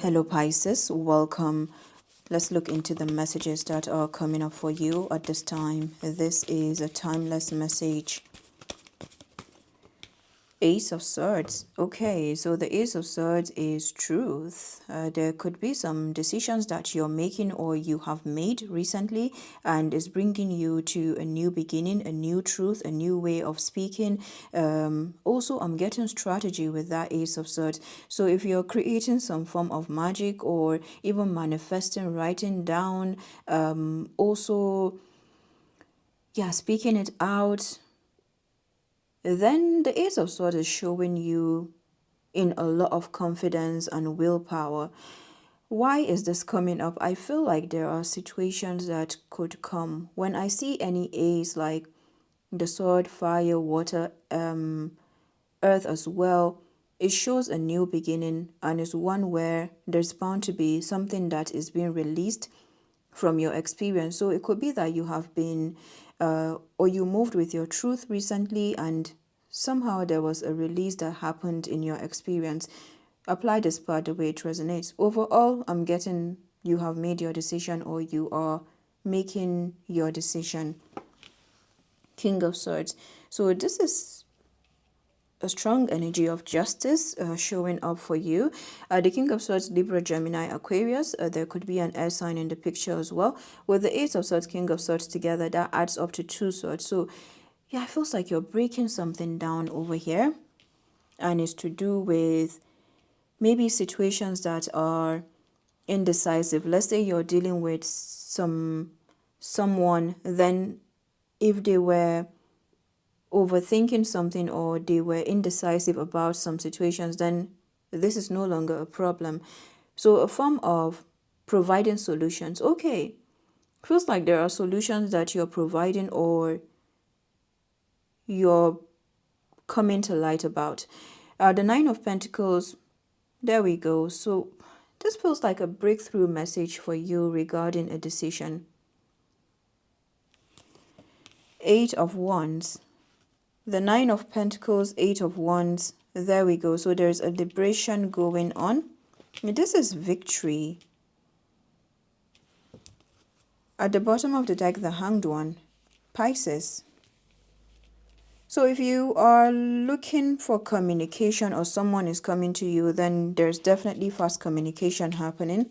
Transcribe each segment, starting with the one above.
Hello Pisces, welcome. Let's look into the messages that are coming up for you at this time. This is a timeless message. Ace of Swords. Okay, so the Ace of Swords is truth. There could be some decisions that you're making or you have made recently and is bringing you to a new beginning, a new truth, a new way of speaking. Also, I'm getting strategy with that Ace of Swords. So if you're creating some form of magic or even manifesting, writing down, also, yeah, speaking it out, then the Ace of Swords is showing you in a lot of confidence and willpower. Why is this coming up? I feel like there are situations that could come. When I see any ace like the sword, fire, water, earth as well, it shows a new beginning and is one where there's bound to be something that is being released from your experience. So it could be that you have been or you moved with your truth recently and somehow there was a release that happened in your experience. Apply this part the way it resonates. Overall, I'm getting you have made your decision or you are making your decision. King of Swords. So this is a strong energy of justice showing up for you. The King of Swords, Libra, Gemini, Aquarius. There could be an air sign in the picture as well. With the Ace of Swords, King of Swords together, that adds up to 2 swords. So yeah, it feels like you're breaking something down over here. And it's to do with maybe situations that are indecisive. Let's say you're dealing with someone, then if they were overthinking something or they were indecisive about some situations, then this is no longer a problem. So a form of providing solutions. Okay, feels like there are solutions that you're providing or you're coming to light about. The Nine of Pentacles, there we go. So this feels like a breakthrough message for you regarding a decision. Eight of Wands. The Nine of Pentacles, Eight of Wands, there we go. So there's a liberation going on. This is victory. At the bottom of the deck, the Hanged One, Pisces. So if you are looking for communication or someone is coming to you, then there's definitely fast communication happening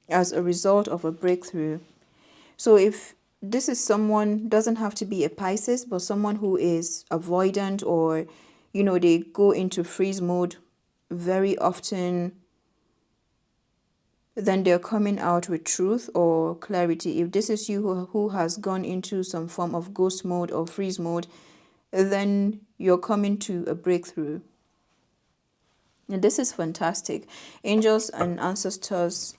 as a result of a breakthrough. So if this is someone, doesn't have to be a Pisces, but someone who is avoidant or, you know, they go into freeze mode very often, then they're coming out with truth or clarity. If this is you who has gone into some form of ghost mode or freeze mode, then you're coming to a breakthrough. And this is fantastic. Angels and ancestors.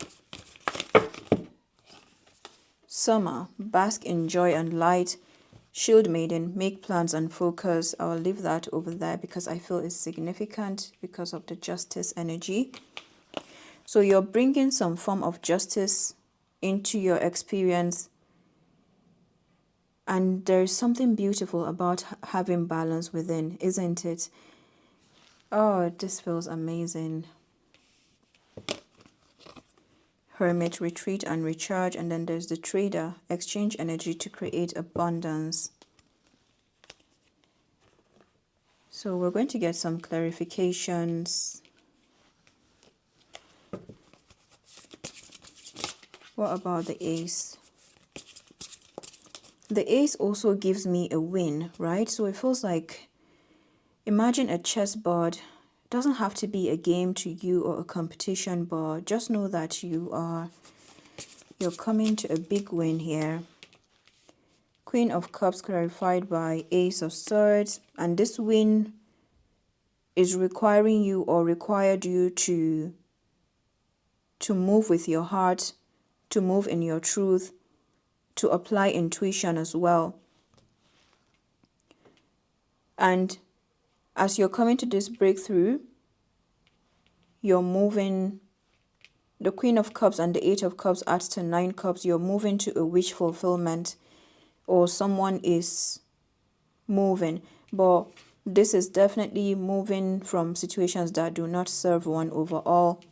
Summer, bask in joy and light. Shield Maiden, make plans and focus. I'll leave that over there because I feel it's significant because of the justice energy. So you're bringing some form of justice into your experience. And there's something beautiful about having balance within, isn't it? Oh, this feels amazing. Hermit, retreat and recharge. And then there's the Trader, exchange energy to create abundance. So we're going to get some clarifications. What about the Ace? The Ace also gives me a win, right? So it feels like, imagine a chessboard. It doesn't have to be a game to you or a competition, but just know that you're coming to a big win here. Queen of Cups clarified by Ace of Swords. And this win is requiring you or required you to move with your heart, to move in your truth, to apply intuition as well. And as you're coming to this breakthrough, you're moving. The Queen of Cups and the Eight of Cups adds to 9 cups. You're moving to a wish fulfillment, or someone is moving. But this is definitely moving from situations that do not serve one overall.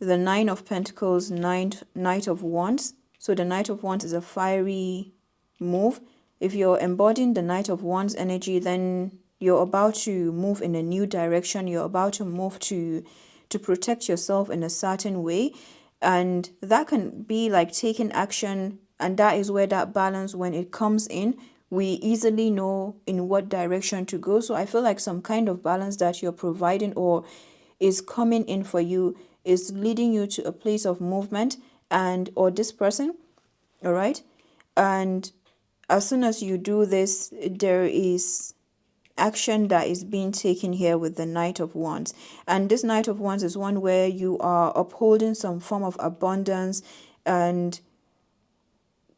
the Nine of Pentacles, Knight of Wands. So the Knight of Wands is a fiery move. If you're embodying the Knight of Wands energy, then you're about to move in a new direction. You're about to move to protect yourself in a certain way. And that can be like taking action. And that is where that balance, when it comes in, we easily know in what direction to go. So I feel like some kind of balance that you're providing or is coming in for you is leading you to a place of movement, and or this person, all right? And as soon as you do this, there is action that is being taken here with the Knight of Wands. And this Knight of Wands is one where you are upholding some form of abundance, and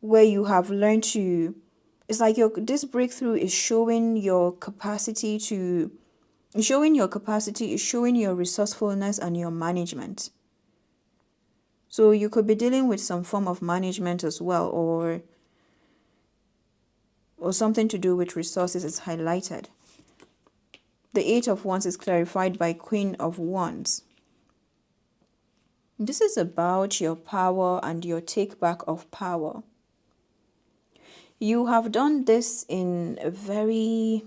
where you have learned to, it's like this breakthrough is showing your capacity to, showing your capacity, is showing your resourcefulness and your management. So you could be dealing with some form of management as well, or something to do with resources is highlighted. The Eight of Wands is clarified by Queen of Wands. This is about your power and your take back of power. You have done this in a very,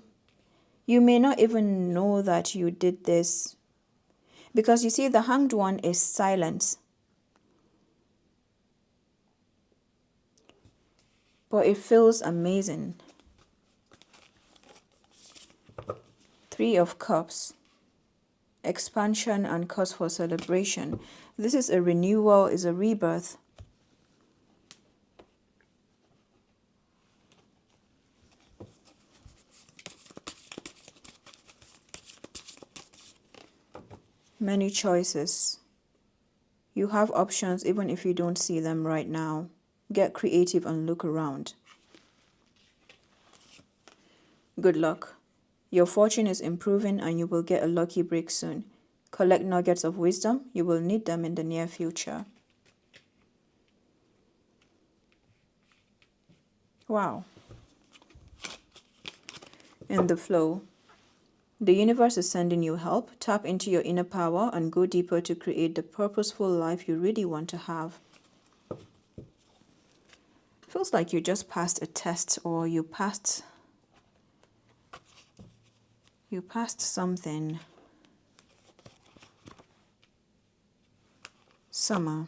you may not even know that you did this, because you see the Hanged One is silence. But it feels amazing. Three of Cups, expansion and cause for celebration. This is a renewal, is a rebirth. Many choices. You have options even if you don't see them right now. Get creative and look around. Good luck. Your fortune is improving and you will get a lucky break soon. Collect nuggets of wisdom. You will need them in the near future. Wow. In the flow. The universe is sending you help. Tap into your inner power and go deeper to create the purposeful life you really want to have. Feels like you just passed a test, or you passed something. Summer.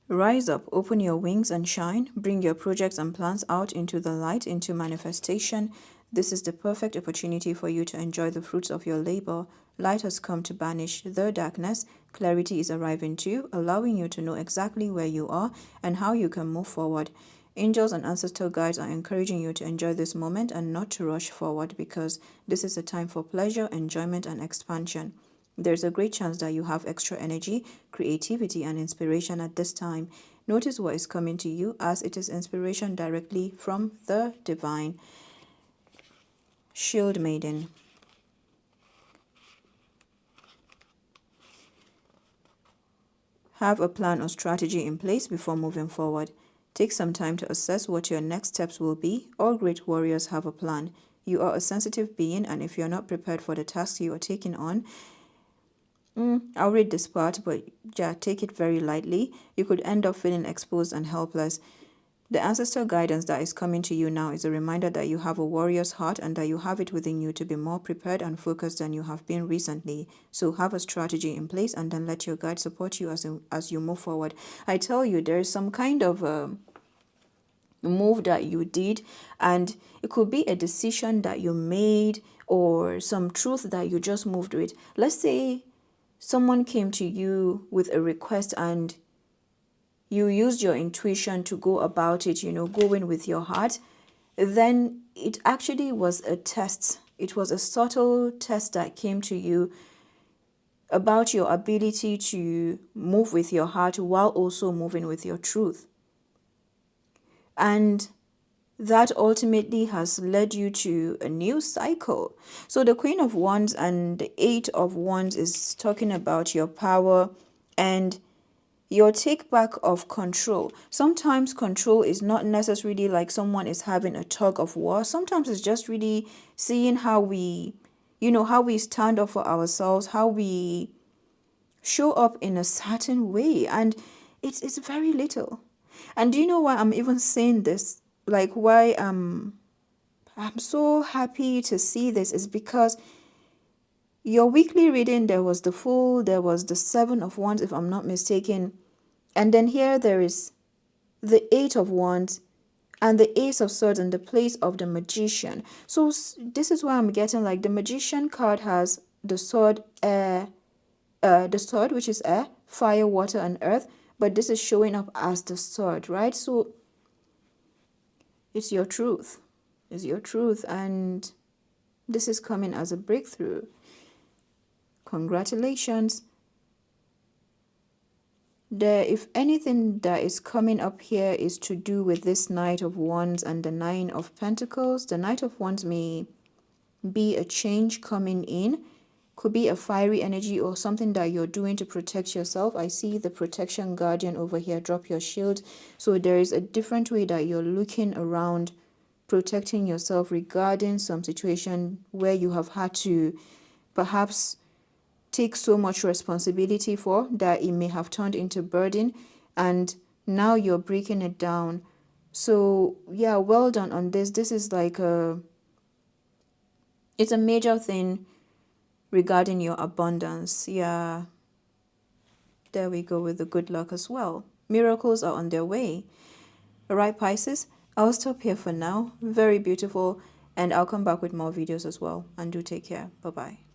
Rise up, open your wings and shine. Bring your projects and plans out into the light, into manifestation. This is the perfect opportunity for you to enjoy the fruits of your labor. Light has come to banish the darkness. Clarity is arriving too, allowing you to know exactly where you are and how you can move forward. Angels and ancestral guides are encouraging you to enjoy this moment and not to rush forward, because this is a time for pleasure, enjoyment, and expansion. There's a great chance that you have extra energy, creativity, and inspiration at this time. Notice what is coming to you, as it is inspiration directly from the divine. Shield Maiden. Have a plan or strategy in place before moving forward. Take some time to assess what your next steps will be. All great warriors have a plan. You are a sensitive being, and if you're not prepared for the task you are taking on, I'll read this part, but yeah, take it very lightly. You could end up feeling exposed and helpless. The ancestral guidance that is coming to you now is a reminder that you have a warrior's heart and that you have it within you to be more prepared and focused than you have been recently. So have a strategy in place and then let your guide support you as you move forward. I tell you, there is some kind of move that you did, and it could be a decision that you made or some truth that you just moved with. Let's say someone came to you with a request and you used your intuition to go about it, going with your heart. Then it actually was a test. It was a subtle test that came to you about your ability to move with your heart while also moving with your truth. And that ultimately has led you to a new cycle. So the Queen of Wands and the Eight of Wands is talking about your power and your take back of control. Sometimes control is not necessarily like someone is having a tug of war. Sometimes it's just really seeing how we you know, how we stand up for ourselves, how we show up in a certain way. And it's very little. And do you know why I'm even saying this? Like why I'm so happy to see this is because your weekly reading, there was the Fool, there was the Seven of Wands, if I'm not mistaken. And then here there is the Eight of Wands and the Ace of Swords in the place of the Magician. So this is why I'm getting like the Magician card has the sword, air, the sword, which is air, fire, water, and earth. But this is showing up as the sword, right? So it's your truth. It's your truth. And this is coming as a breakthrough. Congratulations. If anything that is coming up here is to do with this Knight of Wands and the Nine of Pentacles, the Knight of Wands may be a change coming in. Could be a fiery energy or something that you're doing to protect yourself. I see the protection guardian over here. Drop your shield. So there is a different way that you're looking around protecting yourself regarding some situation where you have had to perhaps take so much responsibility for that it may have turned into burden, and now you're breaking it down. So yeah, well done on this. This is like it's a major thing regarding your abundance. Yeah, there we go with the good luck as well. Miracles are on their way. All right, Pisces, I'll stop here for now. Very beautiful, and I'll come back with more videos as well. And do take care. Bye bye.